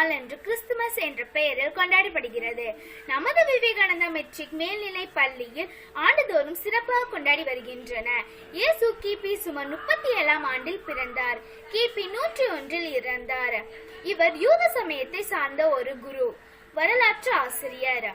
நாளன்று கிறிஸ்துமஸ் என்ற பெயரில் கொண்டாடப்படுகிறது. நமது விவேகானந்தா மெட்ரிக் மேல்நிலை பள்ளியில் ஆண்டுதோறும் சிறப்பாக கொண்டாடி வருகின்றன. இயேசு கிபி சுமார் 37ஆம் ஆண்டில் பிறந்தார். கிபி 101இல் இறந்தார். இவர் யூத சமயத்தை சார்ந்த ஒரு குரு, வரலாற்று ஆசிரியர்.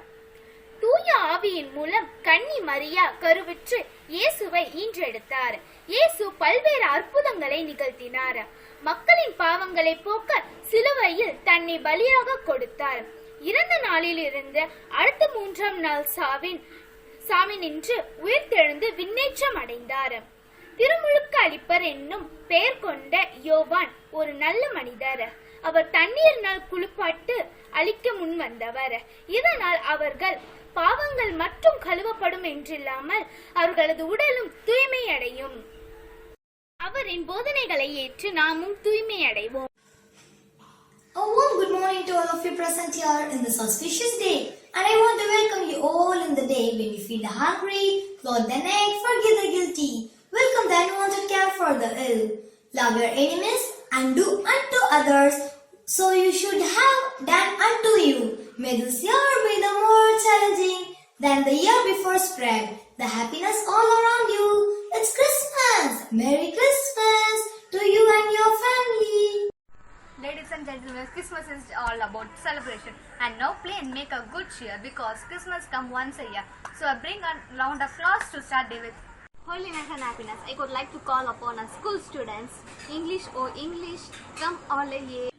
தூய ஆவியின் மூலம் கன்னி மரியா கருவுற்று இயேசுவை ஈன்றெடுத்தார். இயேசு பல்வேறு அற்புதங்களை நிகழ்த்தினார். மக்களின் பாவங்களை போக்க சிலுவையில் தன்னை பலியாக கொடுத்தார். இறந்த நாளில் இருந்து அடுத்த 3ஆம் நாள் சாவினின்று உயிர்த்தெழுந்து விண்ணேற்றம் அடைந்தார். திருமுழுக்கு அளிப்பர் என்னும் பெயர் கொண்ட யோவான் ஒரு நல்ல மனிதர். அவர் தண்ணீரினால் குளிப்பாட்டு அளிக்க முன் வந்தவர். இதனால் அவர்கள் பாவங்கள் மட்டும் கழுவப்படும் என்றில்லாமல் அவர்களது உடலும் தூய்மை அடையும். அவரின் போதனைகளை ஏற்று நாமும் தூய்மை அடைவோம். A warm good morning to all of you present here in this auspicious day, and I want to welcome you all in the day when you feel hungry, clothe the naked, forgive the guilty, welcome the unwanted, care for the ill, love your enemies, and do unto others so you should have done unto you. May this year be the more challenging than the year before spread the happiness all around you. It's Christmas! Merry Christmas to you and your family. Ladies and gentlemen, Christmas is all about celebration, and now play and make a good cheer because Christmas comes once a year. So I bring a round of applause to start day with holiness and happiness. I would like to call upon our school students. English, oh English, come all a year.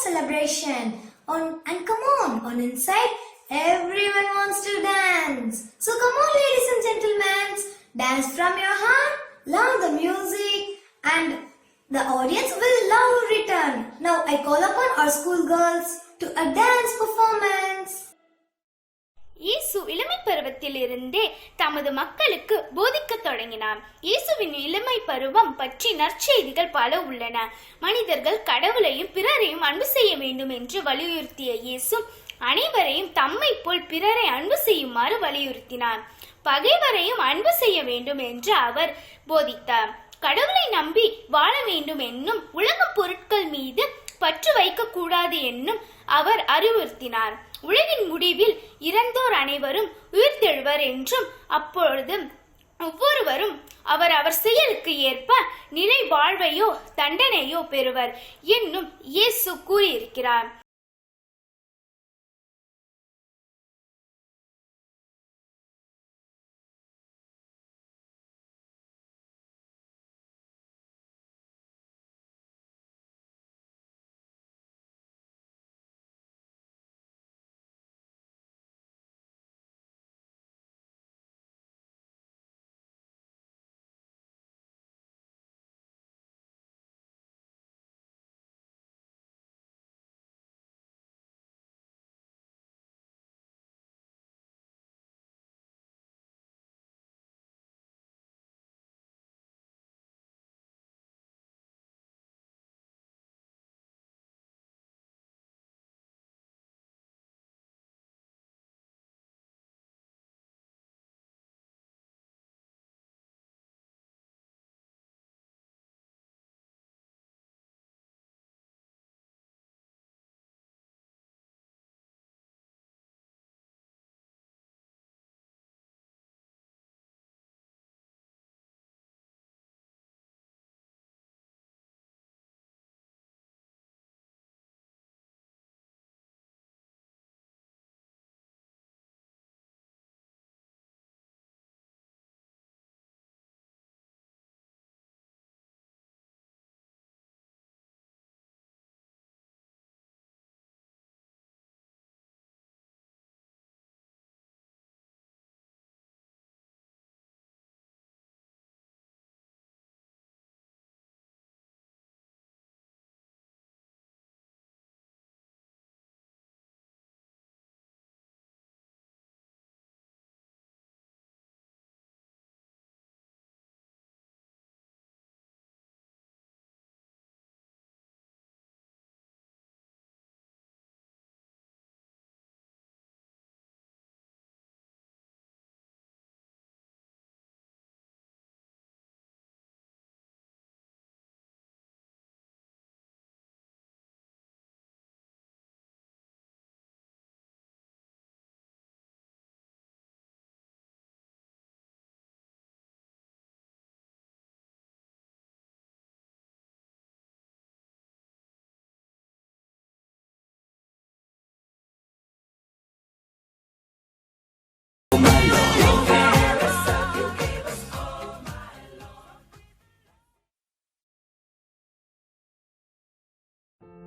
Celebration and come on inside everyone wants to dance, so come on ladies and gentlemen, dance from your heart, love the music and the audience will love return. Now I call upon our school girls to a dance performance. இயேசு இளமை பருவத்தில் இருந்தே தமது மக்களுக்கு போதிக்க தொடங்கினார். இயேசுவின் இளமை பருவம் பற்றி நற்செய்திகள் பல உள்ளன. மனிதர்கள் கடவுளையும் பிறரையும் அன்பு செய்ய வேண்டும் என்று வலியுறுத்திய இயேசு அனைவரையும் தம்மை போல் பிறரை அன்பு செய்யுமாறு வலியுறுத்தினார். பகைவரையும் அன்பு செய்ய வேண்டும் என்று அவர் போதித்தார். கடவுளை நம்பி வாழ வேண்டும் என்னும் உலக பொருட்கள் மீது பற்று வைக்க கூடாது என்னும் அவர் அறிவுறுத்தினார். உலகின் முடிவில் இறந்தோர் அனைவரும் உயிர்த்தெழுவர் என்றும் அப்பொழுது ஒவ்வொருவரும் அவர் செயலுக்கு ஏற்ப நிலை வாழ்வையோ தண்டனையோ பெறுவர் என்னும் இயேசு கூறியிருக்கிறார்.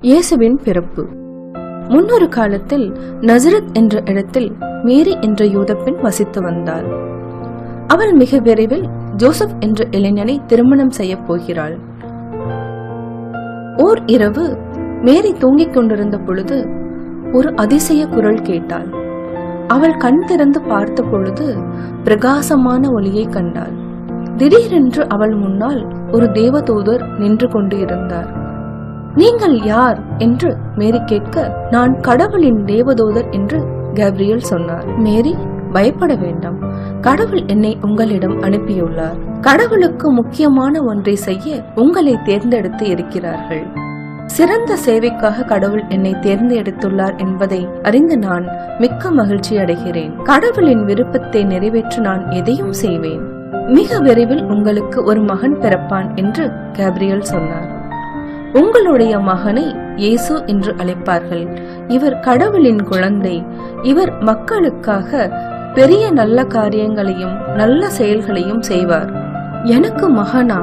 இயேசுவின் பிறப்பு. முன்னொரு காலத்தில் நசரத் என்ற இடத்தில் மேரி என்ற யூத பெண் வசித்து வந்தாள். அவள் மிக விரைவில் ஜோசப் என்ற இளைஞனை திருமணம் செய்ய போகிறாள். ஓர் இரவு மேரி தூங்கிக் கொண்டிருந்த பொழுது ஒரு அதிசய குரல் கேட்டாள். அவள் கண் திறந்து பார்த்த பொழுது பிரகாசமான ஒளியை கண்டாள். திடீரென்று அவள் முன்னால் ஒரு தேவதூதர் நின்று கொண்டு இருந்தார். நீங்கள் யார் என்று மேரி கேட்க, நான் கடவுளின் தேவதூதர் என்று கேப்ரியல் சொன்னார். மேரி, பயப்பட வேண்டாம், கடவுள் என்னை உங்களிடம் அனுப்பியுள்ளார். கடவுளுக்கு முக்கியமான ஒன்றை செய்ய உங்களை தேர்ந்தெடுத்து இருக்கிறார்கள். சிறந்த சேவைக்காக கடவுள் என்னை தேர்ந்தெடுத்துள்ளார் என்பதை அறிந்து நான் மிக்க மகிழ்ச்சி அடைகிறேன். கடவுளின் விருப்பத்தை நிறைவேற்ற நான் எதையும் செய்வேன். மிக விரைவில் உங்களுக்கு ஒரு மகன் பிறப்பான் என்று கேப்ரியல் சொன்னார். உங்களுடைய மகனை இயேசு என்று அழைப்பார்கள். இவர் கடவுளின் குழந்தை. இவர் மக்களுக்காக பெரிய நல்ல காரியங்களையும் நல்ல செயல்களையும் செய்வார். எனக்கு மகனா?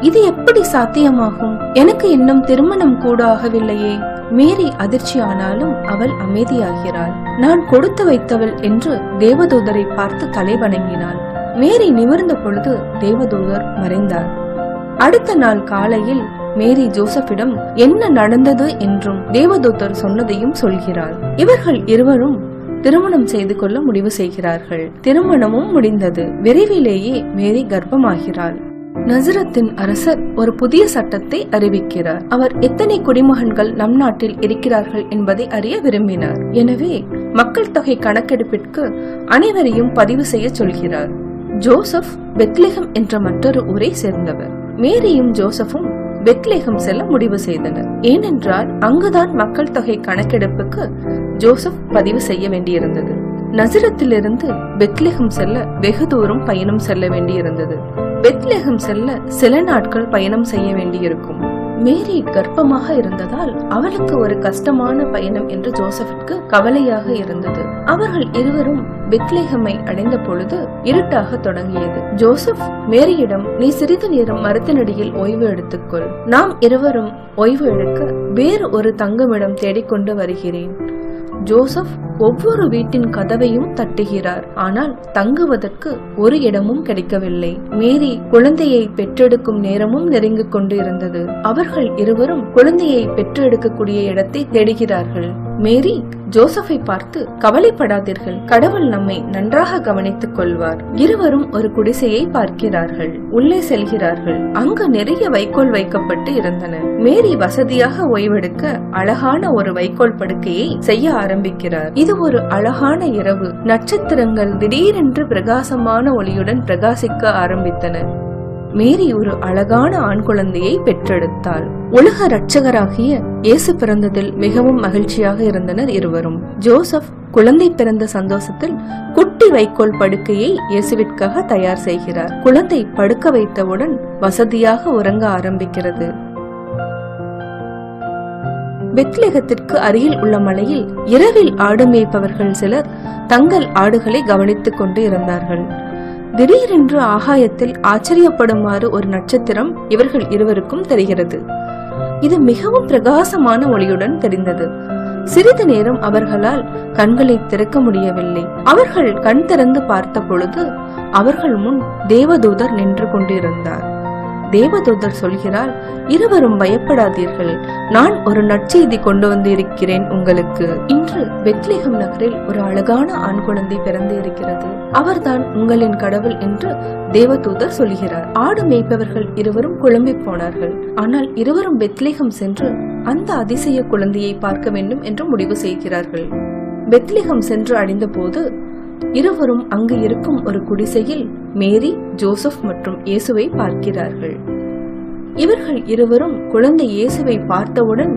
இது எப்படி சாத்தியமாகும்? எனக்கு இன்னும் திருமணம் கூட ஆகவில்லையே. மேரி அதிர்ச்சியானாலும் அவள் அமைதியாகிறாள். நான் கொடுத்து வைத்தவள் என்று தேவதூதரை பார்த்து தலை வணங்கினாள். மேரி நிமிர்ந்த பொழுது தேவதூதர் மறைந்தார். அடுத்த நாள் காலையில் மேரி ஜோசப்பிடம் என்ன நடந்தது என்றும் தேவதூதர் சொன்னதையும் சொல்கிறாள். இவர்கள் இருவரும் திருமணம் செய்து கொள்ள முடிவு செய்கிறார்கள். திருமணமும் முடிந்தது. விரைவிலேயே மேரி கர்ப்பமாகிறாள். நசரத்தின் அரசர் ஒரு புதிய சட்டத்தை அறிவிக்கிறார். அவர் எத்தனை குடிமகன்கள் நம் நாட்டில் இருக்கிறார்கள் என்பதை அறிய விரும்பினார். எனவே மக்கள் தொகை கணக்கெடுப்பிற்கு அனைவரையும் பதிவு செய்ய சொல்கிறார். ஜோசப் பெத்லெஹம் என்ற மற்றொரு ஊரை சேர்ந்தவர். மேரியும் ஜோசப்பும் பெத்லெஹேம் செல்ல முடிவு செய்தனர். ஏனென்றால் அங்குதான் மக்கள் தொகை கணக்கெடுப்புக்கு ஜோசப் பதிவு செய்ய வேண்டியிருந்தது. நசரத்திலிருந்து பெத்லெஹேம் செல்ல வெகு தூரம் பயணம் செல்ல வேண்டியிருந்தது. பெத்லெஹேம் செல்ல சில நாட்கள் பயணம் செய்ய வேண்டியிருக்கும். மேரி கர்ப்பமாக இருந்ததால் அவளுக்கு ஒரு கஷ்டமான பயணம் என்று ஜோசப்பிற்கு கவலையாக இருந்தது. அவர்கள் இருவரும் பெத்லெஹேமை அடைந்த பொழுது இருட்டாக தொடங்கியது. ஜோசப் மேரியிடம், நீ சிறிது நேரம் மரத்தினடியில் ஓய்வு எடுத்துக்கொள், நாம் இருவரும் ஓய்வு எடுக்க வேறு ஒரு தங்குமிடம் தேடிக்கொண்டு வருகிறேன். ஜோசப் ஒவ்வொரு வீட்டின் கதவையும் தட்டுகிறார். ஆனால் தங்குவதற்கு ஒரு இடமும் கிடைக்கவில்லை. மேரி குழந்தையை பெற்றெடுக்கும் நேரமும் நெருங்கிக் கொண்டு இருந்தது. அவர்கள் இருவரும் குழந்தையை பெற்றெடுக்கக்கூடிய இடத்தை தேடுகிறார்கள். மேரி ஜோசப்பை பார்த்து, கவலைப்படாதீர்கள், கடவுள் நம்மை நன்றாக கவனித்துக் கொள்வார். இருவரும் ஒரு குடிசையை பார்க்கிறார்கள். உள்ளே செல்கிறார்கள். அங்கு நிறைய வைக்கோல் வைக்கப்பட்டு இருந்தன. மேரி வசதியாக ஓய்வெடுக்க அழகான ஒரு வைக்கோல் படுக்கையை செய்ய ஆரம்பிக்கிறார். இது ஒரு அழகான இரவு. நட்சத்திரங்கள் திடீரென்று பிரகாசமான ஒளியுடன் பிரகாசிக்க ஆரம்பித்தன. மேரி ஒரு அழகான ஆண் குழந்தையை பெற்றெடுத்தாள். உலக இரட்சகராகிய இயேசு பிறந்ததில் மிகவும் மகிழ்ச்சியாக இருந்தனர் இருவரும். ஜோசப் குழந்தை பிறந்த சந்தோஷத்தில் குட்டி வைக்கோல் படுக்கையை இயேசுவிற்காக தயார் செய்கிறார். குழந்தை படுக்க வைத்தவுடன் வசதியாக உறங்க ஆரம்பிக்கிறது. பெத்லெஹேத்திற்கு அருகில் உள்ள மலையில் இரவில் ஆடு மேய்ப்பவர்கள் சிலர் தங்கள் ஆடுகளை கவனித்துக் கொண்டு இருந்தார்கள். திடீரென்று ஆகாயத்தில் ஆச்சரியப்படுமாறு ஒரு நட்சத்திரம் இவர்கள் இருவருக்கும் தெரிகிறது. இது மிகவும் பிரகாசமான ஒளியுடன் தெரிந்தது. சிறிது நேரம் அவர்களால் கண்களை திறக்க முடியவில்லை. அவர்கள் கண் திறந்து பார்த்த பொழுது அவர்கள் முன் தேவதூதர் நின்று கொண்டிருந்தார். தேவதூதர் சொல்கிறாள், இருவரும் பயப்படாதீர்கள், நான் ஒரு நற்செய்தி கொண்டு வந்து இருக்கிறேன் உங்களுக்கு. இன்று பெத்லெஹேம் நகரில் ஒரு அழகான ஆண் குழந்தை பிறந்து இருக்கிறது. அவர்தான் உங்களின் கடவுள் என்று தேவதூதர் சொல்கிறார். ஆடு மேய்ப்பவர்கள் இருவரும் குழம்பி போனார்கள். ஆனால் இருவரும் பெத்லெஹேம் சென்று அந்த அதிசய குழந்தையை பார்க்க வேண்டும் என்று முடிவு செய்கிறார்கள். பெத்லெஹேம் சென்று அடைந்த போது இருவரும் அங்கு இருக்கும் ஒரு குடிசையில் மேரி, ஜோசப் மற்றும் இயேசுவை பார்க்கிறார்கள். இவர்கள் இருவரும் குழந்தை இயேசுவை பார்த்தவுடன்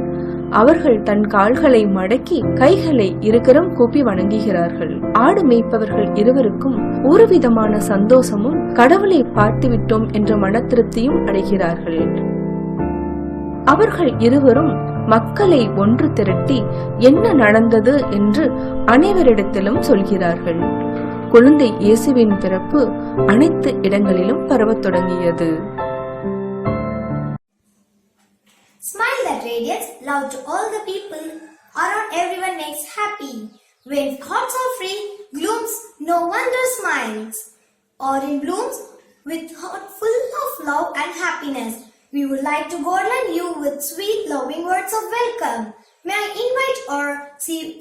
அவர்கள் தன் கால்களை மடக்கி கைகளை இருகரம் கூப்பி வணங்குகிறார்கள். ஆடு மேய்ப்பவர்கள் இருவருக்கும் ஒருவிதமான சந்தோஷமும் கடவுளை பார்த்துவிட்டோம் என்ற மன திருப்தியும் அடைகிறார்கள். அவர்கள் இருவரும் மக்களை ஒன்று திரட்டி என்ன நடந்தது என்று அனைவரிடத்திலும் சொல்கிறார்கள். குழந்தை இயேசுவின் பிறப்பு அனைத்து இடங்களிலும் பரவத் தொடங்கியது. Smile that radiates loud to all the people around, everyone makes happy. When hearts are free, glooms no wonder smiles. Or in blooms with heart full of love and happiness. We would like to garland you with sweet loving words of welcome. May I invite our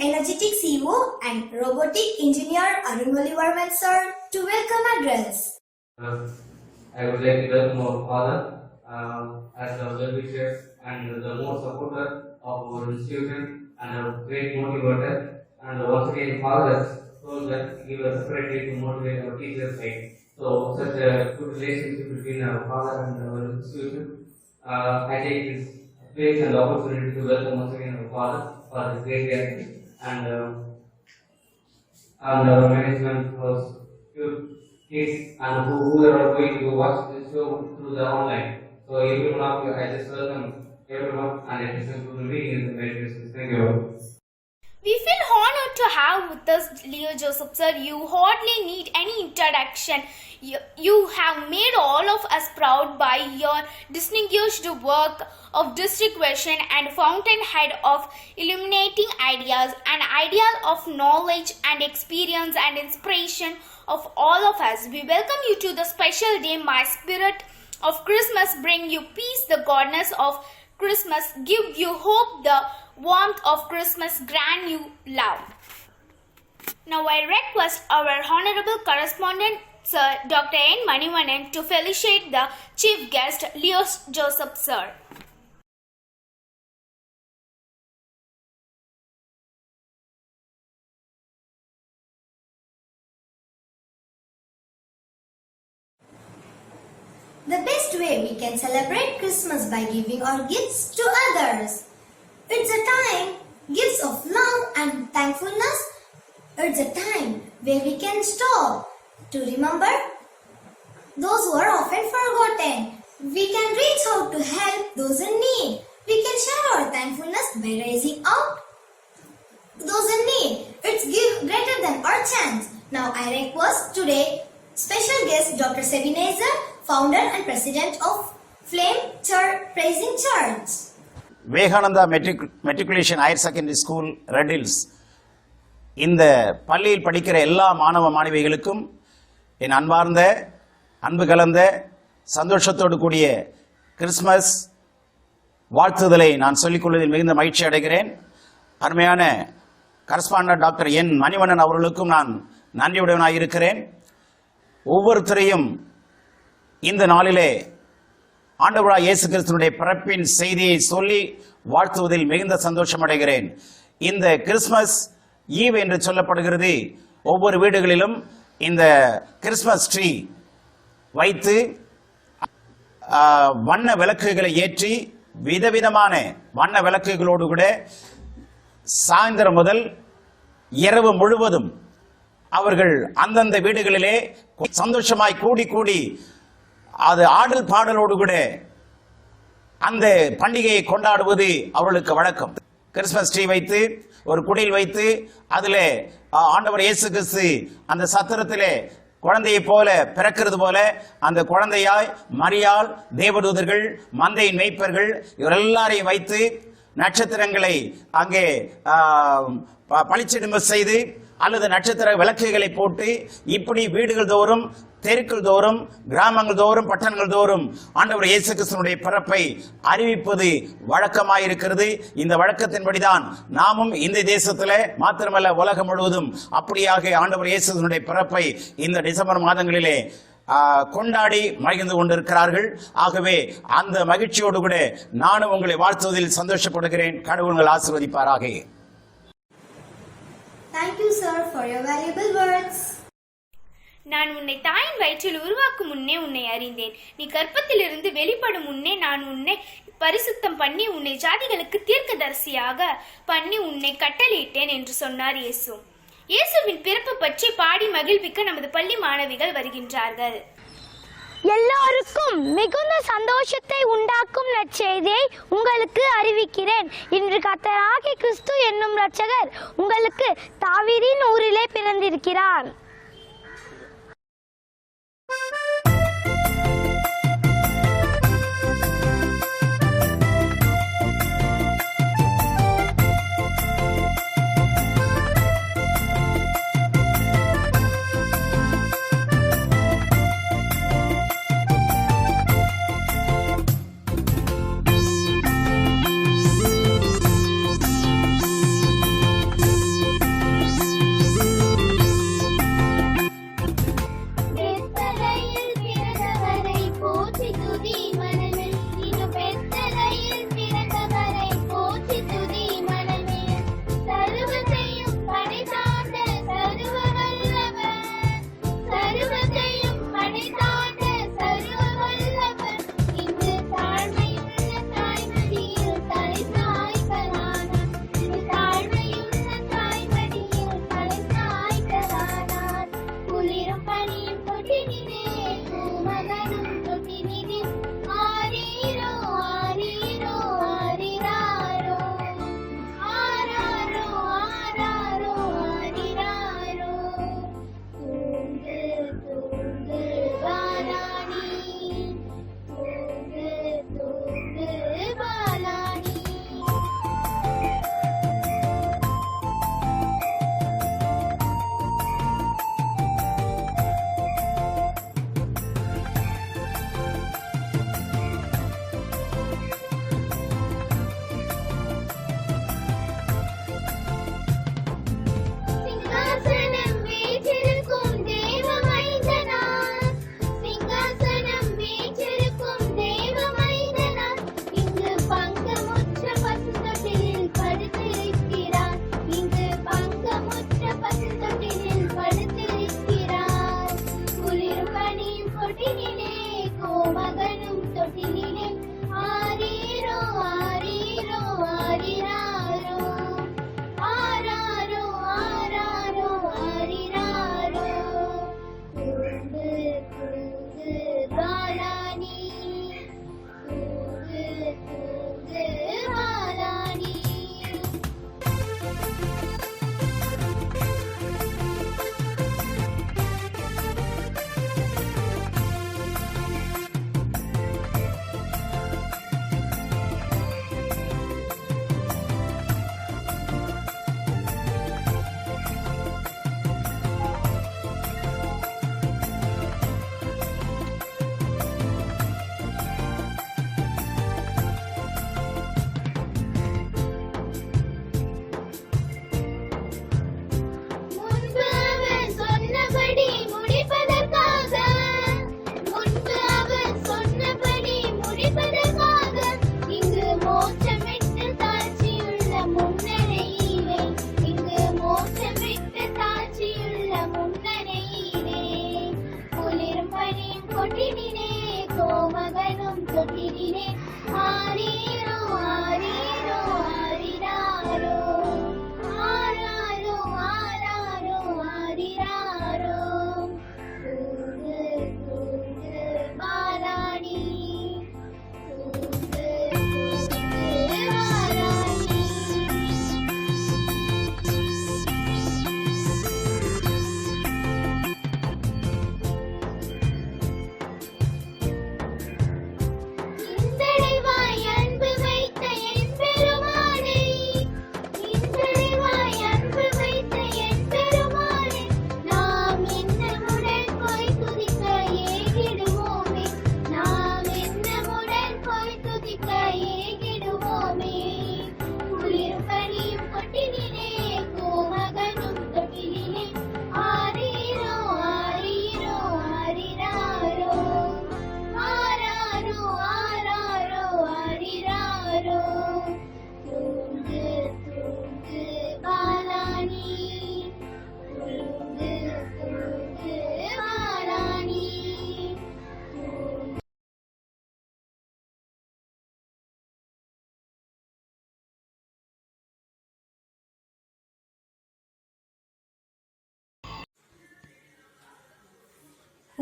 energetic CEO and robotic engineer Arun Malivarman sir to welcome address. I would like to welcome our father as a well-wisher and the more supporter of our institution and a great motivator. And once again, father told that give a separate day to motivate our teachers. So such a good relationship between our father and our institution. I take this place and opportunity to welcome once again our father for this great day, and our management was kids and who are going to watch this show through the online. So everyone of you, I just welcome everyone and I listen to the meeting in the meditation. Thank you. We feel honored to have with us Leo Joseph sir. You hardly need any introduction. You have made all of us proud by your distinguished work of district vision and fountainhead of illuminating ideas of knowledge and experience and inspiration of all of us. We welcome you to the special day. My spirit of Christmas bring you peace, the goodness of Christmas give you hope, the warmth of Christmas grant you love. Now I request our honorable correspondent Sir Dr. N. Manivanan to felicitate the chief guest Leo Joseph sir. The best way we can celebrate Christmas by giving our gifts to others. It's a time, gifts of love and thankfulness. It's a time where we can stop to remember those who are often forgotten. We can reach out to help those in need. We can share our thankfulness by raising out those in need. It's give greater than our chance. Now I request today special guest Dr. Sebinezer, founder and president of Flame Church Praising Church. Vivekananda matriculation higher secondary school red hills இந்த பள்ளியில் படிக்கிற எல்லா மாணவ மாணவிகளுக்கும் என் அன்பார்ந்த அன்பு கலந்த சந்தோஷத்தோடு கூடிய கிறிஸ்மஸ் வாழ்த்துதலை நான் சொல்லிக்கொள்வதில் மிகுந்த மகிழ்ச்சி அடைகிறேன். அருமையான கரஸ்பாண்டன்ட் டாக்டர் என் மணிவண்ணன் அவர்களுக்கும் நான் நன்றியுடையவனாக இருக்கிறேன். ஒவ்வொருத்தரையும் இந்த நாளிலே ஆண்டவராகிய இயேசு கிறிஸ்துவினுடைய பிறப்பின் செய்தியை சொல்லி வாழ்த்துவதில் மிகுந்த சந்தோஷம் அடைகிறேன். இந்த கிறிஸ்மஸ் ஈவ் என்று சொல்லப்படுகிறது. ஒவ்வொரு வீடுகளிலும் இந்த கிறிஸ்மஸ் ட்ரீ வைத்து வண்ண விளக்குகளை ஏற்றி விதவிதமான வண்ண விளக்குகளோடு கூட சாயந்தரம் முதல் இரவு முழுவதும் அவர்கள் அந்தந்த வீடுகளிலே சந்தோஷமாய் கூடி கூடி அது ஆடல் பாடலோடு கூட அந்த பண்டிகையை கொண்டாடுவது அவர்களுக்கு வழக்கம். கிறிஸ்மஸ் ட்ரீ வைத்து ஒரு குடில் வைத்து அதிலே ஆண்டவர் இயேசு கிறிஸ்து அந்த சத்திரத்திலே குழந்தையை போல பிறக்கிறது போல அந்த குழந்தையாய் மரியாள், தேவதூதர்கள், மந்தையின் மேய்ப்பர்கள் இவர் எல்லாரையும் வைத்து நட்சத்திரங்களை அங்கே பளிச்சிடும்ப செய்து அல்லது நட்சத்திர விளக்குகளை போட்டு இப்படி வீடுகள் தோறும், தெருக்கள் தோறும், கிராமங்கள் தோறும், பட்டணங்கள் தோறும் ஆண்டவர் இயேசு கிறிஸ்துவினுடைய பிறப்பை அறிவிப்பது வழக்கமாயிருக்கிறது. இந்த வழக்கத்தின்படிதான் நாமும் இந்த தேசத்தில் மாத்திரமல்ல உலகம் முழுவதும் அப்படியாக ஆண்டவர் இயேசுவினுடைய பிறப்பை இந்த டிசம்பர் மாதங்களிலே கொண்டாடி மகிழ்ந்து கொண்டிருக்கிறார்கள். ஆகவே அந்த மகிழ்ச்சியோடு கூட நானும் உங்களை வாழ்த்துவதில் சந்தோஷப்படுகிறேன். கடவுள் உங்களை ஆசீர்வதிப்பாராக. Thank you, sir, for your valuable words. நான் உன்னை தாயின் வயிற்றில் உருவாக்கும் முன்னே உன்னை அறிந்தேன். நீ கர்ப்பத்திலிருந்து வெளிப்படும் முன்னே நான் உன்னை பரிசுத்தம் பண்ணி உன்னை ஜாதிகளுக்கு தீர்க்கதரிசியாக பண்ணி உன்னை கட்டளையிட்டேன் என்று சொன்னார் இயேசு. இயேசுவின் பிறப்பு பற்றி பாடி மகிழ்விக்க நமது பள்ளி மாணவிகள் வருகின்றார்கள். எல்லோருக்கும் மிகுந்த சந்தோஷத்தை உண்டாக்கும் நற்செய்தியை உங்களுக்கு அறிவிக்கிறேன். இன்று கர்த்தராகிய கிறிஸ்து என்னும் இரட்சகர் உங்களுக்கு தாவீதின் ஊரிலே பிறந்திருக்கிறார்.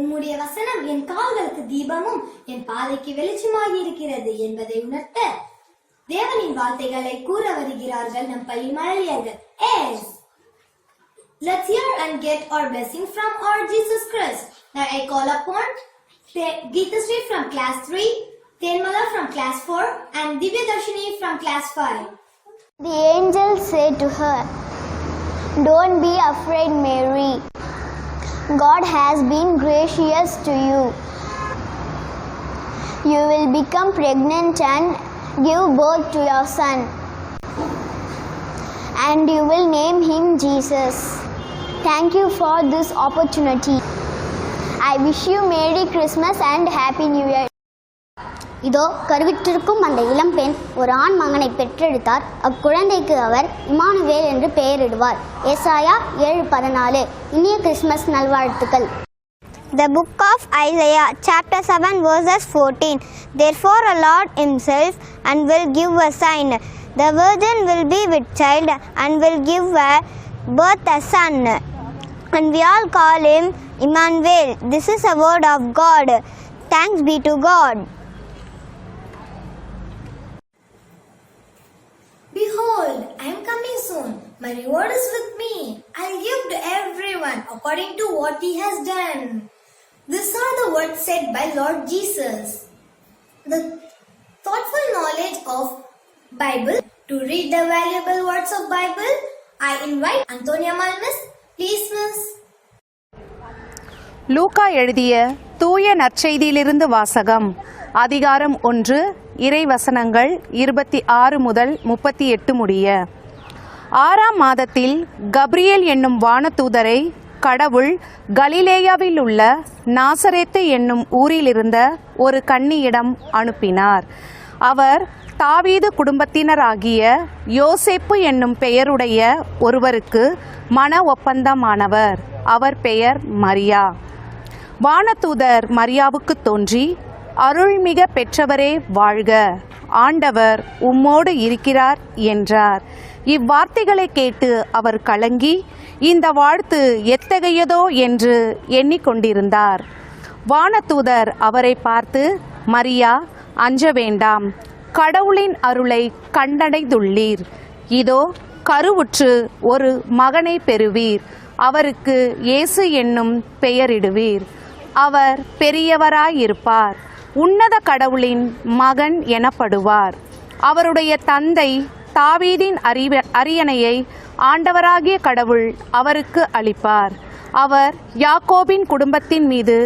உம்முடைய வசனம் என் கால்களுக்கு தீபமும் என் பாதைக்கு வெளிச்சமாகி இருக்கிறது என்பதை உணர்த்த தேவனின் வார்த்தைகளை கூற வருகிறார்கள் நம் பள்ளி மழலையர்கள். Let's hear and get our blessing from our Jesus Christ. Now I call upon Geeta Sri from class 3, Tenmala from class 4 and Divya Darshini from class 5. The angel said to her, "Don't be afraid, Mary. God has been gracious to you. You will become pregnant and give birth to your son, and you will name him Jesus." Thank you for this opportunity. I wish you Merry Christmas and Happy New Year. இதோ கருவிற்றிருக்கும் அந்த இளம்பெண் ஒரு ஆண் மகனை பெற்றெடுத்தார். அக்குழந்தைக்கு அவர் Emmanuel என்று பெயரிடுவார். ஏசாயா 7:14. இனிய Christmas நல்வாழ்த்துக்கள். The book of Isaiah, chapter 7, verses 14. Therefore a Lord himself and will give a sign. The virgin will be with child and will give birth a son. And we all call him Emmanuel. This is a word of God. Thanks be to God. Behold, I am coming soon. My reward is with me. I'll give to everyone according to what he has done. These are the words said by Lord Jesus. The thoughtful knowledge of Bible. To read the valuable words of Bible, I invite Antonia Malmis. Please, miss. லூக்கா எழுதிய தூய நற்செய்தியிலிருந்து வாசகம். அதிகாரம் 1, இறைவசனங்கள் 26 முதல் 38 முடிய. 6ஆம் மாதத்தில் கப்ரியேல் என்னும் வானதூதரை கடவுள் கலிலேயாவில் உள்ள நாசரேத்து என்னும் ஊரிலிருந்த ஒரு கன்னியிடம் அனுப்பினார். அவர் தாவீது குடும்பத்தினராகிய யோசேப்பு என்னும் பெயருடைய ஒருவருக்கு மன ஒப்பந்தமானவர். அவர் பெயர் மரியா. வானதூதர் மரியாவுக்கு தோன்றி, அருள்மிக பெற்றவரே வாழ்க, ஆண்டவர் உம்மோடு இருக்கிறார் என்றார். இவ்வார்த்தைகளை கேட்டு அவர் கலங்கி, இந்த வாழ்த்து எத்தகையதோ என்று எண்ணிக்கொண்டிருந்தார். வானதூதர் அவரை பார்த்து, மரியா, அஞ்ச வேண்டாம், கடவுளின் அருளை கண்டடைந்துள்ளீர். இதோ கருவுற்று ஒரு மகனை பெறுவீர். அவருக்கு இயேசு என்னும் பெயரிடுவீர். அவர் பெரியவராயிருப்பார். உன்னத கடவுளின் மகன் எனப்படுவார். அவருடைய தந்தை தாவீதின் அரியணையை ஆண்டவராகிய கடவுள் அவருக்கு அளிப்பார். அவர் யாக்கோபின் குடும்பத்தின் மீது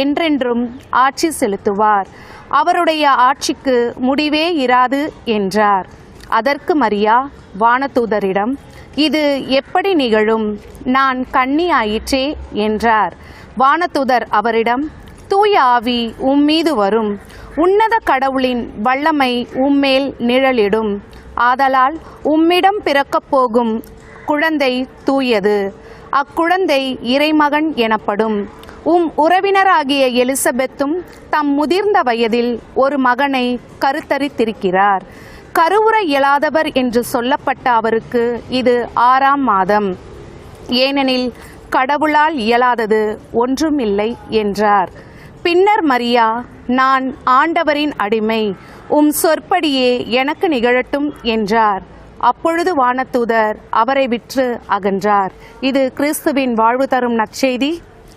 என்றென்றும் ஆட்சி செலுத்துவார். அவருடைய ஆட்சிக்கு முடிவே இராது என்றார். அதற்கு மரியா வானதூதரிடம், இது எப்படி நிகழும்? நான் கன்னி ஆயிற்றே என்றார். வானதூதர் அவரிடம், தூய ஆவி உம்மீது வரும், உன்னத கடவுளின் வல்லமை உம்மேல் நிழலிடும். ஆதலால் உம்மிடம் பிறக்கப் போகும் குழந்தை தூயது. அக்குழந்தை இறைமகன் எனப்படும். உறவினராகிய எலிசபெத்தும் தம் முதிர்ந்த வயதில் ஒரு மகனை கருத்தரித்திருக்கிறார். கருவுற இயலாதவர் என்று சொல்லப்பட்ட அவருக்கு இது 6ஆம் மாதம். ஏனெனில் கடவுளால் இயலாதது ஒன்றுமில்லை என்றார். பின்னர் மரியா, நான் ஆண்டவரின் அடிமை, உம் சொற்படியே எனக்கு நிகழட்டும் என்றார். அப்பொழுது வானதூதர் அவரை விற்று அகன்றார். இது கிறிஸ்துவின் வாழ்வு தரும் நற்செய்தி.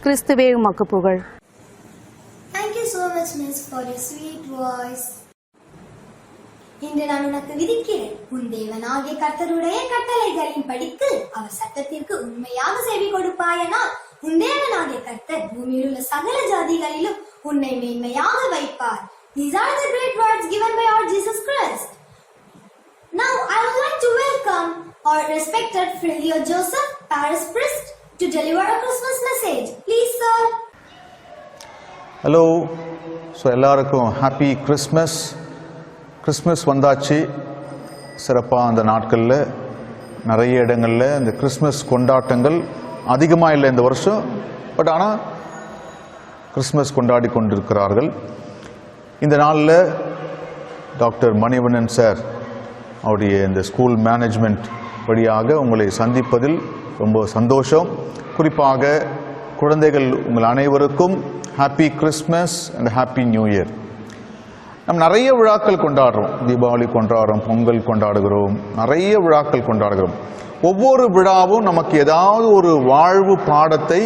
கிறிஸ்துவே உமக்கு புகழ். Thank you so much, miss, for your sweet voice. இன்று நான் உனக்கு விதிக்கிறேன், உன் தேவனாகிய கர்த்தருடைய கட்டளைகளின் படித்து அவர் சட்டத்திற்கு உண்மையாக செவி கொடுப்பாயனால் உன் தேவனாகிய கர்த்தர் பூமியில் உள்ள சகல ஜாதிகளிலும் உன்னை மேன்மையாக வைப்பார். These are the great words given by our Jesus Christ. Now I would like to welcome our respected Frilio Joseph, parish priest, to deliver a Christmas message. Please, sir. Hello. So எல்லாருக்கும் happy Christmas. Christmas வந்தாச்சு. சிறப்பாக அந்த நாட்களில் நிறைய இடங்களில் இந்த Christmas கொண்டாட்டங்கள் அதிகமாக இல்லை இந்த வருஷம். பட் ஆனால் கிறிஸ்மஸ் கொண்டாடி கொண்டிருக்கிறார்கள். இந்த நாளில் டாக்டர் மணிவண்ணன் சார் அவருடைய இந்த ஸ்கூல் மேனேஜ்மெண்ட் வழியாக உங்களை சந்திப்பதில் ரொம்ப சந்தோஷம். குறிப்பாக குழந்தைகள் உங்கள் அனைவருக்கும் happy Christmas and happy new year. நம்ம நிறைய விழாக்கள் கொண்டாடுறோம். தீபாவளி கொண்டாடுறோம், பொங்கல் கொண்டாடுகிறோம், நிறைய விழாக்கள் கொண்டாடுகிறோம். ஒவ்வொரு விழாவும் நமக்கு ஏதாவது ஒரு வாழ்வு பாடத்தை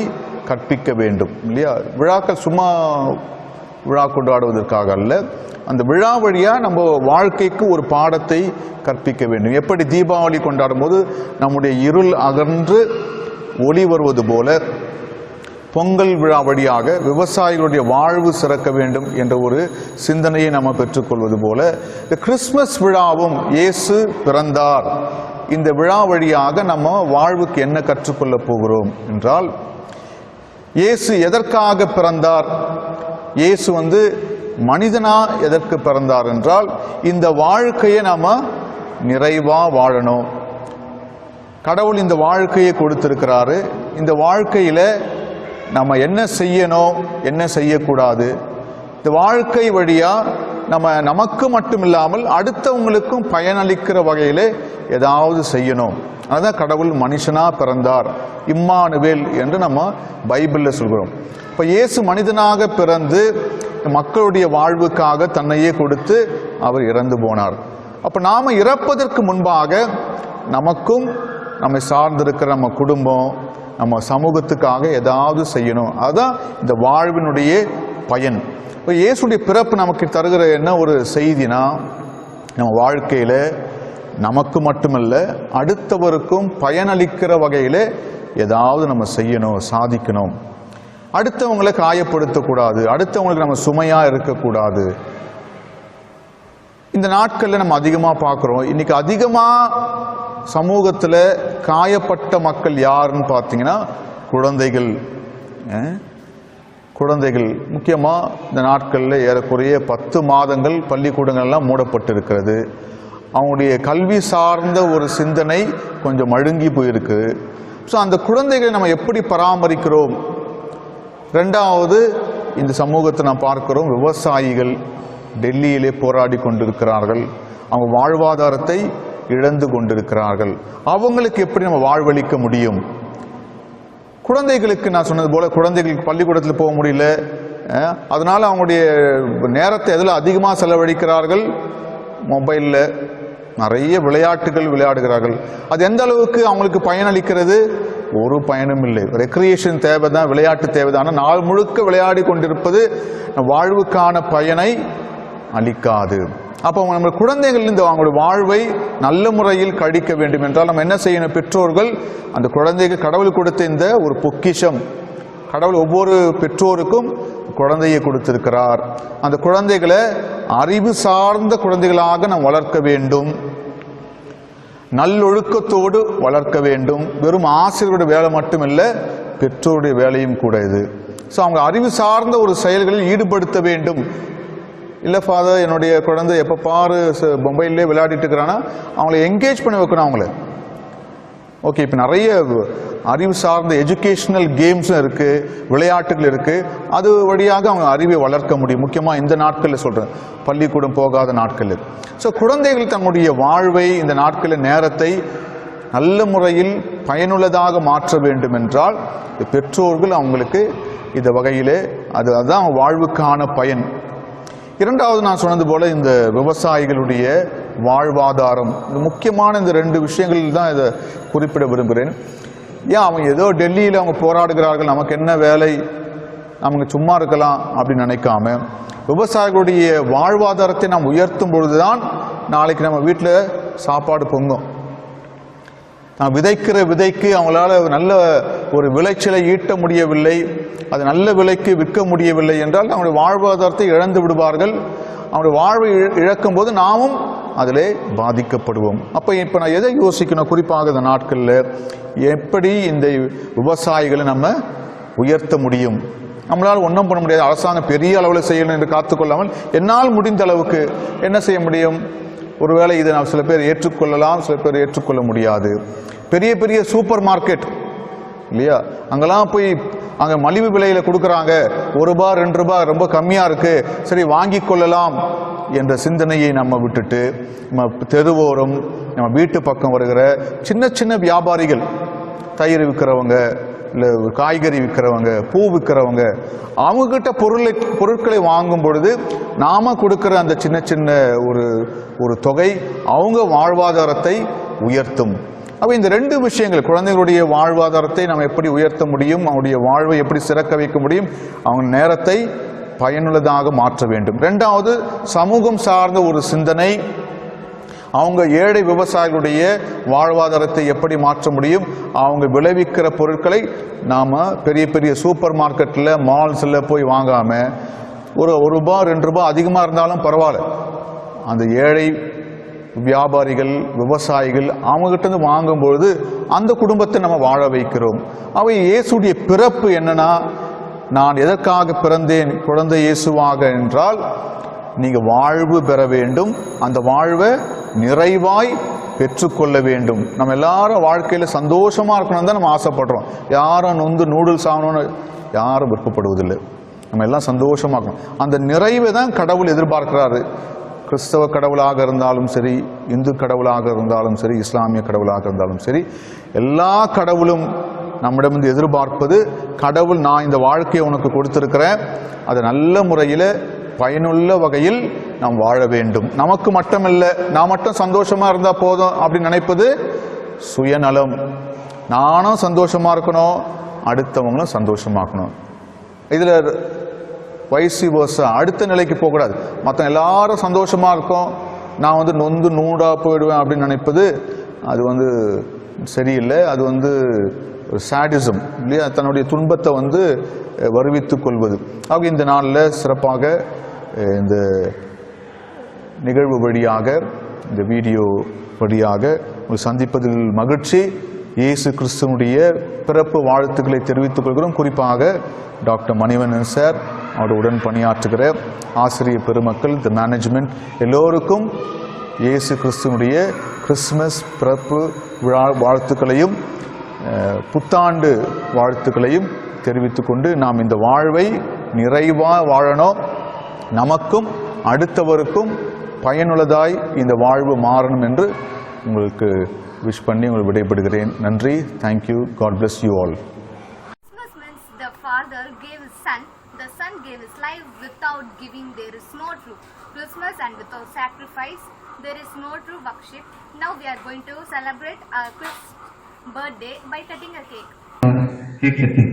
கற்பிக்க வேண்டும் இல்லையா? விழாக்கள் சும்மா விழா கொண்டாடுவதற்காக அல்ல, அந்த விழா வழியா நம்ம வாழ்க்கைக்கு ஒரு பாடத்தை கற்பிக்க வேண்டும். எப்படி தீபாவளி கொண்டாடும் போது நம்முடைய இருள் அகன்று ஒளி வருவது போல, பொங்கல் விழா வழியாக விவசாயிகளுடைய வாழ்வு சிறக்க வேண்டும் என்ற ஒரு சிந்தனையை நம்ம பெற்றுக்கொள்வது போல, இந்த கிறிஸ்துமஸ் விழாவும் இயேசு பிறந்தார், இந்த விழா வழியாக நம்ம வாழ்வுக்கு என்ன கற்றுக்கொள்ள போகிறோம் என்றால், இயேசு எதற்காக பிறந்தார்? இயேசு மனிதனா எதற்கு பிறந்தார் என்றால், இந்த வாழ்க்கையை நாம நிறைவா வாழணும். கடவுள் இந்த வாழ்க்கையை கொடுத்திருக்கிறாரு. இந்த வாழ்க்கையில நம்ம என்ன செய்யணும், என்ன செய்யக்கூடாது, இந்த வாழ்க்கை வழியா நம்ம நமக்கு மட்டும் இல்லாமல் அடுத்தவங்களுக்கும் பயனளிக்கிற வகையில ஏதாவது செய்யணும். அதான் கடவுள் மனுஷனா பிறந்தார், இம்மானுவேல் என்று நம்ம பைபிள்ல சொல்கிறோம். இப்ப இயேசு மனிதனாக பிறந்து மக்களுடைய வாழ்வுக்காக தன்னையே கொடுத்து அவர் இறந்து போனார். அப்ப நாம இறப்பதற்கு முன்பாக நமக்கும் நம்மை சார்ந்திருக்கிற நம்ம குடும்பம், நம்ம சமூகத்துக்காக ஏதாவது செய்யணும். அதுதான் இந்த வாழ்வினுடைய பயன். இப்போ இயேசுடைய பிறப்பு நமக்கு தருகிற என்ன ஒரு செய்தினா, நம்ம வாழ்க்கையில நமக்கு மட்டுமல்ல அடுத்தவருக்கும் பயனளிக்கிற வகையில ஏதாவது நம்ம செய்யணும், சாதிக்கணும். அடுத்தவங்களை காயப்படுத்தக்கூடாது, அடுத்தவங்களுக்கு நம்ம சுமையா இருக்கக்கூடாது. இந்த நாட்கள்ல நம்ம அதிகமா பார்க்கிறோம். இன்னைக்கு அதிகமா சமூகத்துல காயப்பட்ட மக்கள் யாருன்னு பார்த்தீங்கன்னா குழந்தைகள். குழந்தைகள் முக்கியமா இந்த நாட்கள்ல ஏறக்குறைய 10 மாதங்கள் பள்ளிக்கூடங்கள்லாம் மூடப்பட்டிருக்கிறது. அவங்களுடைய கல்வி சார்ந்த ஒரு சிந்தனை கொஞ்சம் மழுங்கி போயிருக்கு. ஸோ அந்த குழந்தைகளை நம்ம எப்படி பராமரிக்கிறோம்? ரெண்டாவது, இந்த சமூகத்தை நாம் பார்க்கிறோம், விவசாயிகள் டெல்லியிலே போராடி கொண்டிருக்கிறார்கள். அவங்க வாழ்வாதாரத்தை இழந்து கொண்டிருக்கிறார்கள். அவங்களுக்கு எப்படி நம்ம வாழ்வளிக்க முடியும்? குழந்தைகளுக்கு நான் சொன்னது போல குழந்தைகளுக்கு பள்ளிக்கூடத்தில் போக முடியல, அதனால அவங்களுடைய நேரத்தை எதில் அதிகமாக செலவழிக்கிறார்கள்? மொபைலில் நிறைய விளையாட்டுகள் விளையாடுகிறார்கள். அது எந்த அளவுக்கு அவங்களுக்கு பயனளிக்கிறது? ஒரு பயனும் இல்லை. ரெக்ரியேஷன் தேவைதான், விளையாட்டு தேவைதான். ஆனால் நாள் முழுக்க விளையாடி கொண்டிருப்பது வாழ்வுக்கான பயனை அளிக்காது. அப்போ நம்ம குழந்தைகள் இந்த அவங்களுடைய வாழ்வை நல்ல முறையில் கழிக்க வேண்டும் என்றால் நம்ம என்ன செய்யணும்? பெற்றோர்கள் அந்த குழந்தைக்கு கடவுள் கொடுத்த இந்த ஒரு பொக்கிஷம், கடவுள் ஒவ்வொரு பெற்றோருக்கும் குழந்தையை கொடுத்திருக்கிறார். அந்த குழந்தைகளை அறிவு சார்ந்த குழந்தைகளாக நாம் வளர்க்க வேண்டும், நல்லொழுக்கத்தோடு வளர்க்க வேண்டும். வெறும் ஆசிரியருடைய வேலை மட்டுமில்ல, பெற்றோருடைய வேலையும் கூட இது. ஸோ அவங்க அறிவு சார்ந்த ஒரு செயல்களில் ஈடுபடுத்த வேண்டும். இல்லை ஃபாதர், என்னுடைய குழந்தை எப்போ பாரு மொபைல்லே விளையாடிட்டு இருக்கிறான்னா அவங்கள என்கேஜ் பண்ணி வைக்கணும். அவங்கள ஓகே, இப்போ நிறைய அறிவு சார்ந்த எஜுகேஷனல் கேம்ஸும் இருக்கு, விளையாட்டுகள் இருக்கு. அது வழியாக அவங்க அறிவை வளர்க்க முடியும். முக்கியமாக இந்த நாட்களில் சொல்றேன், பள்ளிக்கூடம் போகாத நாட்களில். ஸோ குழந்தைகள் தங்களுடைய வாழ்வை இந்த நாட்களில் நேரத்தை நல்ல முறையில் பயனுள்ளதாக மாற்ற வேண்டும் என்றால் பெற்றோர்கள் அவங்களுக்கு இந்த வகையிலே அதுதான் அவங்க வாழ்வுக்கான பயன். இரண்டாவது, நான் சொன்னது போல இந்த விவசாயிகளுடைய வாழ்வாதாரம், இந்த முக்கியமான இந்த 2 விஷயங்கள் தான் இதை குறிப்பிட விரும்புகிறேன். ஏன் அவங்க ஏதோ டெல்லியில் அவங்க போராடுகிறார்கள், நமக்கு என்ன வேலை, நமக்கு சும்மா இருக்கலாம் அப்படின்னு நினைக்காம, விவசாயிகளுடைய வாழ்வாதாரத்தை நாம் உயர்த்தும் பொழுதுதான் நாளைக்கு நம்ம வீட்டில் சாப்பாடு பொங்கும். நான் விதைக்கிற விதைக்கு அவங்களால நல்ல ஒரு விளைச்சலை ஈட்ட முடியவில்லை, அது நல்ல விலைக்கு விற்க முடியவில்லை என்றால் அவங்களுடைய வாழ்வாதாரத்தை இழந்து விடுவார்கள். அவங்களுடைய வாழ்வை இழக்கும் போது நாமும் அதிலே பாதிக்கப்படுவோம். அப்போ இப்போ நான் எதை யோசிக்கணும்? குறிப்பாக இந்த நாட்களில் எப்படி இந்த விவசாயிகளை நம்ம உயர்த்த முடியும்? நம்மளால் ஒன்றும் பண்ண முடியாது. அரசாங்கம் பெரிய அளவில் செய்யணும் என்று காத்துக்கொள்ளாமல் என்னால் முடிந்த அளவுக்கு என்ன செய்ய முடியும்? ஒருவேளை இதை நாம் சில பேர் ஏற்றுக்கொள்ளலாம், சில பேர் ஏற்றுக்கொள்ள முடியாது. பெரிய பெரிய சூப்பர் மார்க்கெட் இல்லையா, அங்கெல்லாம் போய் அங்கே மலிவு விலையில கொடுக்குறாங்க, ₹1 ₹2 ரொம்ப கம்மியா இருக்கு, சரி வாங்கி கொள்ளலாம் என்ற சிந்தனையை நம்ம விட்டுட்டு நம்ம தெருவோரம் நம்ம வீட்டு பக்கம் வருகிற சின்ன சின்ன வியாபாரிகள், தயிர் விற்கிறவங்க, இல்லை காய்கறி விற்கிறவங்க, பூ விற்கிறவங்க, அவங்கக்கிட்ட பொருட்களை வாங்கும் பொழுது நாம கொடுக்கிற அந்த சின்ன சின்ன ஒரு தொகை அவங்க வாழ்வாதாரத்தை உயர்த்தும். அப்போ இந்த ரெண்டு விஷயங்கள், குழந்தைகளுடைய வாழ்வாதாரத்தை நாம் எப்படி உயர்த்த முடியும், அவங்களுடைய வாழ்வை எப்படி சிறக்க வைக்க முடியும், அவங்க நேரத்தை பயனுள்ளதாக மாற்ற வேண்டும். ரெண்டாவது, சமூகம் சார்ந்த ஒரு சிந்தனை, அவங்க ஏழை விவசாயிகளுடைய வாழ்வாதாரத்தை எப்படி மாற்ற முடியும், அவங்க விளைவிக்கிற பொருட்களை நாம் பெரிய பெரிய சூப்பர் மார்க்கெட்டில், மால்ஸில் போய் வாங்காமல் ஒரு ரூபா 2 ரூபாய் அதிகமாக இருந்தாலும் பரவாயில்ல, அந்த ஏழை வியாபாரிகள், விவசாயிகள் அவங்ககிட்ட வாங்கும்பொழுது அந்த குடும்பத்தை நம்ம வாழ வைக்கிறோம். அவை இயேசுடைய பிறப்பு என்னன்னா, நான் எதற்காக பிறந்தேன் குழந்தை இயேசுவாக என்றால், நீங்க வாழ்வு பெற வேண்டும், அந்த வாழ்வை நிறைவாய் பெற்றுக்கொள்ள வேண்டும். நம்ம எல்லாரும் வாழ்க்கையில சந்தோஷமா இருக்கணும் தான் நம்ம ஆசைப்படுறோம். யாரும் நூடுல்ஸ் ஆகணும்னு யாரும் விருப்பப்படுவதில்லை. நம்ம எல்லாம் சந்தோஷமா இருக்கணும். அந்த நிறைவை தான் கடவுள் எதிர்பார்க்கிறாரு. கிறிஸ்தவ கடவுளாக இருந்தாலும் சரி, இந்து கடவுளாக இருந்தாலும் சரி, இஸ்லாமிய கடவுளாக இருந்தாலும் சரி, எல்லா கடவுளும் நம்மிடமிருந்து எதிர்பார்ப்பது, கடவுள் நான் இந்த வாழ்க்கையை உனக்கு கொடுத்திருக்கிறேன், அதை நல்ல முறையில் பயனுள்ள வகையில் நாம் வாழ வேண்டும். நமக்கு மட்டுமல்ல, நான் மட்டும் சந்தோஷமா இருந்தா போதும் அப்படின்னு நினைப்பது சுயநலம். நானும் சந்தோஷமா இருக்கணும், அடுத்தவங்களும் சந்தோஷமாக்கணும். இதுல வைசி வர்சா, அடுத்த நிலைக்கு போகக்கூடாது. மற்ற எல்லாரும் சந்தோஷமா இருக்கும், நான் நொந்து நூடா போயிடுவேன் அப்படின்னு நினைப்பது அது சரியில்லை. அது சாடிசம் இல்லையா, தன்னுடைய துன்பத்தை வருவித்துக் கொள்வது. ஆக இந்த நாளில் சிறப்பாக இந்த நிகழ்வு வழியாக, இந்த வீடியோ வழியாக உங்களை சந்திப்பதில் மகிழ்ச்சி. இயேசு கிறிஸ்துவனுடைய பிறப்பு வாழ்த்துக்களை தெரிவித்துக் கொள்கிறோம். குறிப்பாக டாக்டர் மணிவண்ணன் சார், அவருடைய உடன் பணியாற்றுகிற ஆசிரியர் பெருமக்கள், தி மேனேஜ்மெண்ட் எல்லோருக்கும் இயேசு கிறிஸ்துவனுடைய கிறிஸ்துமஸ் பிறப்பு விழா வாழ்த்துக்களையும் புத்தாண்டு வாழ்த்துக்களையும் தெரிவித்துக் கொண்டு, நாம் இந்த வாழ்வை நிறைவாக வாழணும், நமக்கும் அடுத்தவருக்கும் பயனுள்ளதாய் இந்த வாழ்வு மாறணும் என்று உங்களுக்கு விஷ் பண்ணி உங்களுக்கு விடைபெறுகிறேன். நன்றி. Thank you. God bless you all. Christmas means the Father gave His Son, the Son gave His life. Without giving there is no true Christmas, and without sacrifice there is no true worship. Now we are going to celebrate our Christmas birthday by cutting a cake. Cake cutting,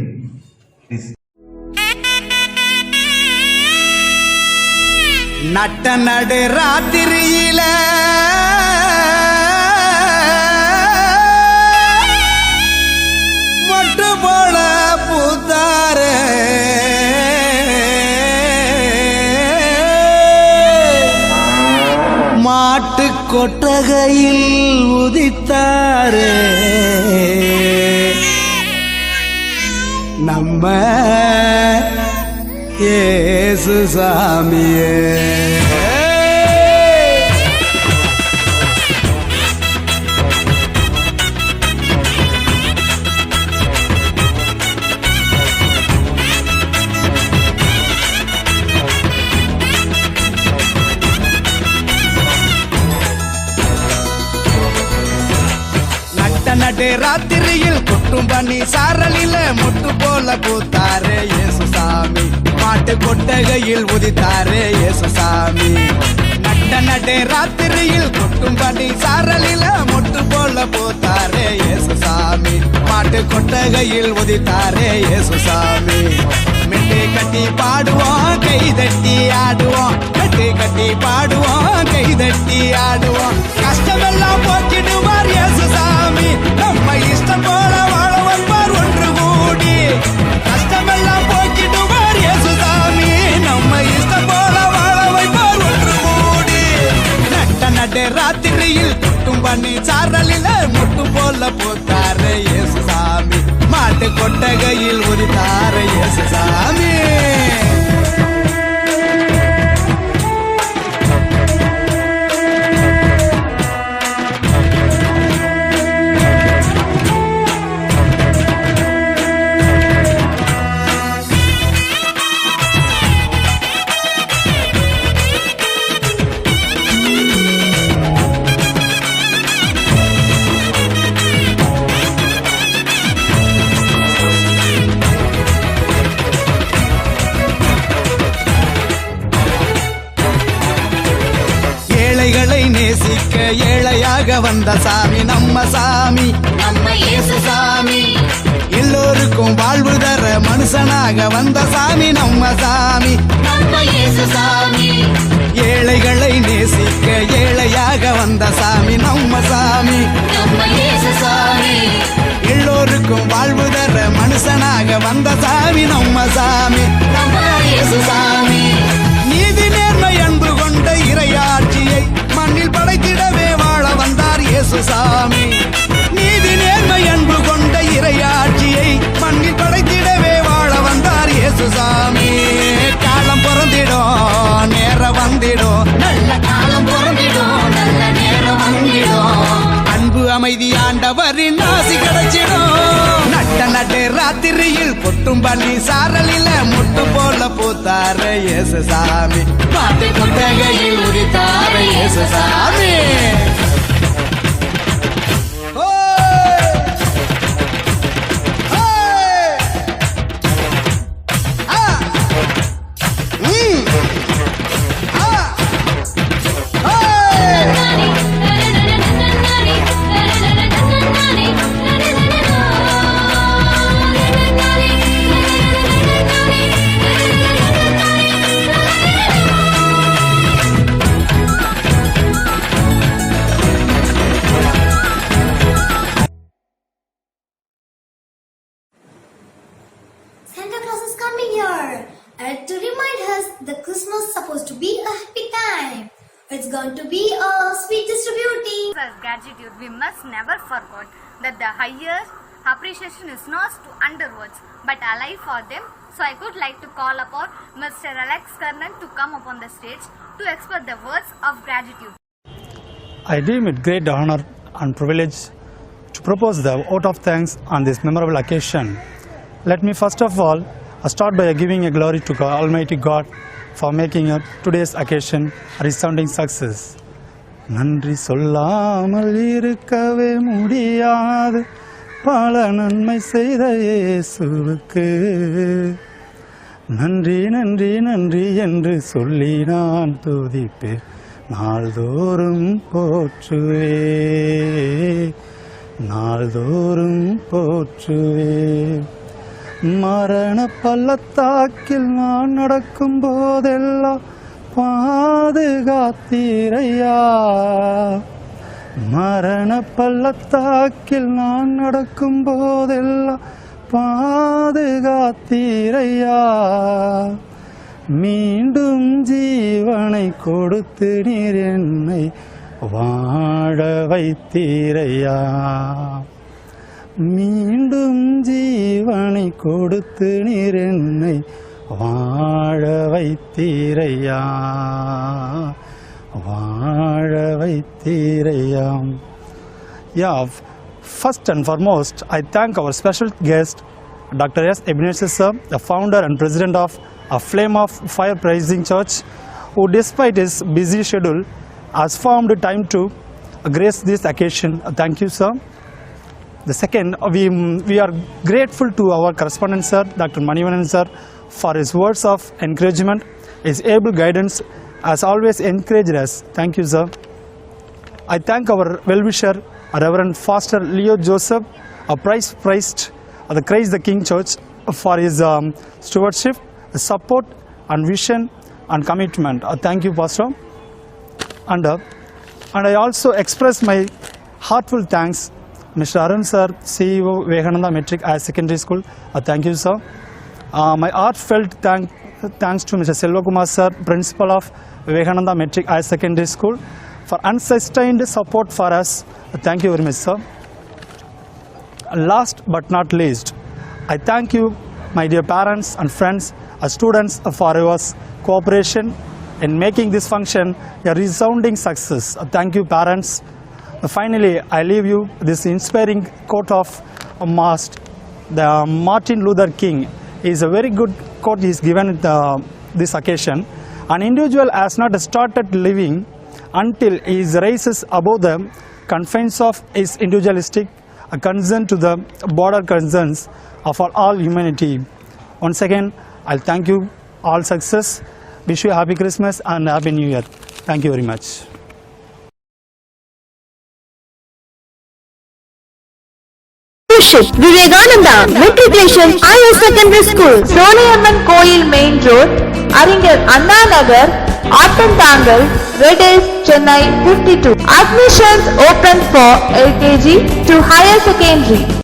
please. நட்ட நடு ராத்திரியில மொட்டு போல பூத்தாரே, மாட்டு கொட்டகையில் உதித்தாரே, நம்ம இயேசு சாமியே. நடு ராத்திரியில் கொட்டும் பண்ணி சாரலில மொட்டு போல பூத்தாரே இயேசு சாமி, மாட்டு கொட்டகையில் உதித்தாரே இயேசு சாமி. நடு ராத்திரியில் கொட்டும் பண்ணி சாரலில மொட்டு போல பூத்தாரே இயேசு சாமி, மாட்டு கொட்டகையில் உதித்தாரே இயேசு சாமி. மெட்டு கட்டி பாடுவோம், கை தட்டி ஆடுவோம், மெட்டு கட்டி பாடுவோம், கை தட்டி ஆடுவோம், கஷ்டமெல்லாம் போக்கிடுவார் இயேசு சாமி, நம்ம இஷ்டம் போல வாழ வைப்பார் ஒன்று கூடி, கஷ்டமெல்லாம் போக்கிடுவார் இயேசு சாமி, நம்ம இஷ்டம் போல வாழ வைப்பார் ஒன்று கூடி. நடு ராத்திரியில் கொட்டும் பண்ணி சாரலில மொட்டு போல போத்தாரே இயேசு சாமி, மாட்டு கொட்டகையில் உதித்தாரே இயேசு சாமி. நேசிக்க ஏழையாக வந்த சாமி நம்ம சாமி, நம்ம இயேசு சாமி. எல்லோருக்கும் வாழ்வு தர மனுஷனாக வந்த சாமி நம்ம சாமி, நம்ம இயேசு சாமி. ஏழைகளை நேசிக்க ஏழையாக வந்த சாமி நம்ம சாமி, நம்ம இயேசு சாமி. எல்லோருக்கும் வாழ்வு தர மனுஷனாக வந்த சாமி நம்ம சாமி, நம்ம இயேசு சாமி. நீதி நேர்மை அன்பு கொண்ட இறையாட்சியை மண்ணில் படைத்திடவே வாழ வந்தார் இயேசு சாமி. நீதி நேர்மை அன்பு கொண்ட இறையாட்சியை மண்ணில் படைத்திடவே வாழ வந்தார் இயேசு சாமி. காலம் பிறந்திடும் நேரம் வந்திடும், நல்ல காலம் பிறந்திடும் நல்ல நேரம் வந்திடும். அன்பு அமைதி ஆண்டவரின் ஆசி கிடைச்சிடும். நட்ட ராத்திரியில் கொட்டும் பள்ளி சாரலில முட்டு போல பூத்தார இயேசு சாமி, பாட்டு கொட்டகையில் உதித்தார இயேசு சாமி. Santa Claus is coming here and to remind us that Christmas is supposed to be a happy time. It's going to be a sweet distributing. As gratitude, we must never forget that the higher appreciation is not under words but alive for them. So I would like to call upon Mr. Alex Kernan to come upon the stage to express the words of gratitude. I deem it great honor and privilege to propose the vote of thanks on this memorable occasion. Let me first of all start by giving a glory to Almighty God for making today's occasion a resounding success. நன்றி சொல்லாமல் இருக்கவே முடியாது பல நன்மை செய்த இயேசுவுக்கு. நன்றி நன்றி நன்றி என்று சொல்லி நான் துதிப்பேன், நாள்தோறும் போற்றுவே நாள்தோறும் போற்றுவே. மரண பள்ளத்தாக்கில் நான் நடக்கும் போதெல்லாம் பாதுகாத்தீரையா. மரண பள்ளத்தாக்கில் நான் நடக்கும் போதெல்லாம் பாதுகாத்தீரையா. மீண்டும் ஜீவனை கொடுத்து நீர் என்னை வாழ வைத்தீரையா. மீண்டும் ஜீவனை கொடுத்து நீர் என்னை வாழ வைத்தீரையா, வாழ வைத்தீரையா. Yeah, first and foremost, I thank our special guest, Dr. S. Ebenezer sir, the founder and president of a Flame of Fire Praising Church, who despite his busy schedule has found time to grace this occasion. Thank you, sir. The second, we are grateful to our correspondent sir, Dr. Manivanan sir, for his words of encouragement. His able guidance has always encouraged us. Thank you, sir. I thank our well-wisher, Reverend Foster Leo Joseph, a priest of the Christ the King Church, for his stewardship, support and vision and commitment. Thank you, Pastor. And I also express my heartfelt thanks, Mr. Arun sir, CEO Vivekananda Metric Higher Secondary School. Thank you, sir. My heartfelt thanks to Mr. Selvakumar sir, Principal of Vivekananda Metric Higher Secondary School, for unsustained support for us. Thank you very much, sir. Last but not least, I thank you, my dear parents and friends, students, for your cooperation in making this function a resounding success. Thank you, parents. Finally, I leave you this inspiring quote of the Martin Luther King. Is a very good quote he is given at this occasion. An individual has not started living until he rises above the confines of his individualistic concern to the broader concerns of all humanity. Once again, I'll thank you all success. Wish you a happy Christmas and happy New Year. Thank you very much. Scholarship. Vivekananda Matriculation Higher Secondary School, Soniamman Koil Main Road, Aringal Anna Nagar, Attantangal, Red Hills, Chennai 52. Admissions open for LKG to higher secondary.